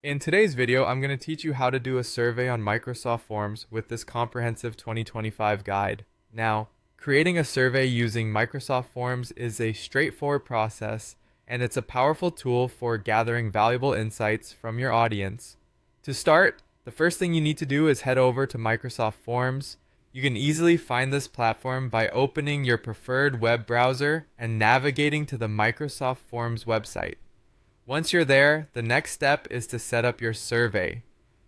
In today's video, I'm going to teach you how to do a survey on Microsoft Forms with this comprehensive 2025 guide. Now, creating a survey using Microsoft Forms is a straightforward process, and it's a powerful tool for gathering valuable insights from your audience. To start, the first thing you need to do is head over to Microsoft Forms. You can easily find this platform by opening your preferred web browser and navigating to the Microsoft Forms website. Once you're there, the next step is to set up your survey.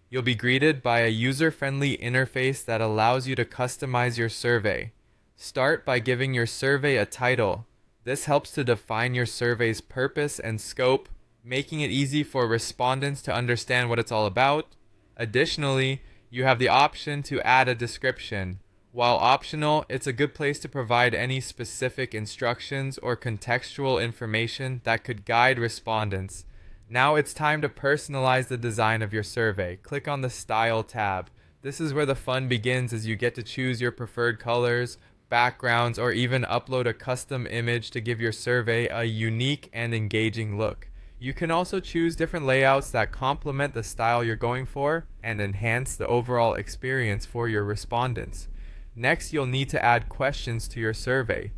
You'll be greeted by a user-friendly interface that allows you to customize your survey. Start by giving your survey a title. This helps to define your survey's purpose and scope, making it easy for respondents to understand what it's all about. Additionally, you have the option to add a description. While optional, it's a good place to provide any specific instructions or contextual information that could guide respondents. Now it's time to personalize the design of your survey. Click on the Style tab. This is where the fun begins, as you get to choose your preferred colors, backgrounds, or even upload a custom image to give your survey a unique and engaging look. You can also choose different layouts that complement the style you're going for and enhance the overall experience for your respondents. Next, you'll need to add questions to your survey.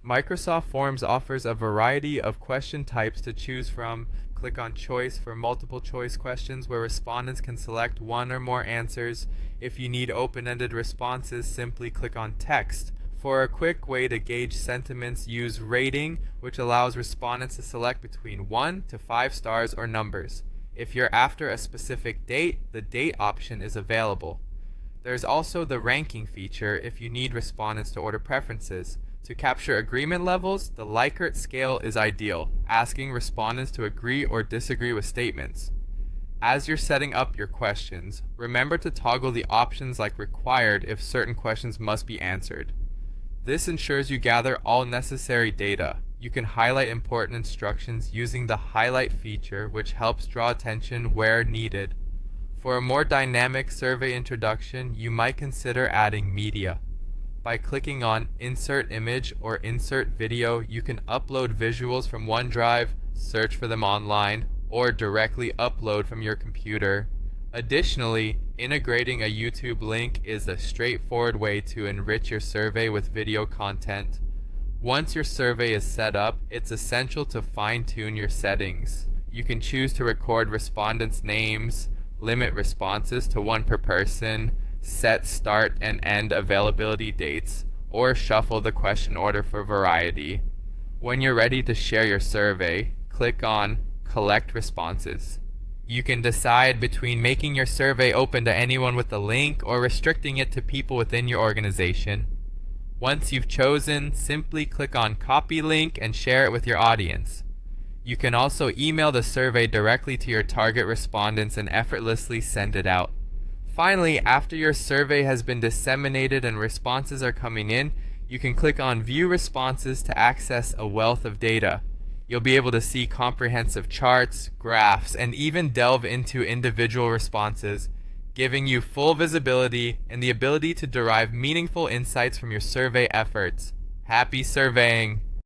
Microsoft Forms offers a variety of question types to choose from. Click on Choice for multiple choice questions where respondents can select one or more answers. If you need open-ended responses, simply click on Text. For a quick way to gauge sentiments, use Rating, which allows respondents to select between 1 to 5 stars or numbers. If you're after a specific date, the Date option is available. There's also the ranking feature if you need respondents to order preferences. To capture agreement levels, the Likert scale is ideal, asking respondents to agree or disagree with statements. As you're setting up your questions, remember to toggle the options like Required if certain questions must be answered. This ensures you gather all necessary data. You can highlight important instructions using the Highlight feature, which helps draw attention where needed. For a more dynamic survey introduction, you might consider adding media. By clicking on Insert Image or Insert Video, you can upload visuals from OneDrive, search for them online, or directly upload from your computer. Additionally, integrating a YouTube link is a straightforward way to enrich your survey with video content. Once your survey is set up, it's essential to fine-tune your settings. You can choose to record respondents' names, limit responses to one per person, set start and end availability dates, or shuffle the question order for variety. When you're ready to share your survey, click on Collect Responses. You can decide between making your survey open to anyone with a link or restricting it to people within your organization. Once you've chosen, simply click on Copy Link and share it with your audience. You can also email the survey directly to your target respondents and effortlessly send it out. Finally, after your survey has been disseminated and responses are coming in, you can click on View Responses to access a wealth of data. You'll be able to see comprehensive charts, graphs, and even delve into individual responses, giving you full visibility and the ability to derive meaningful insights from your survey efforts. Happy surveying!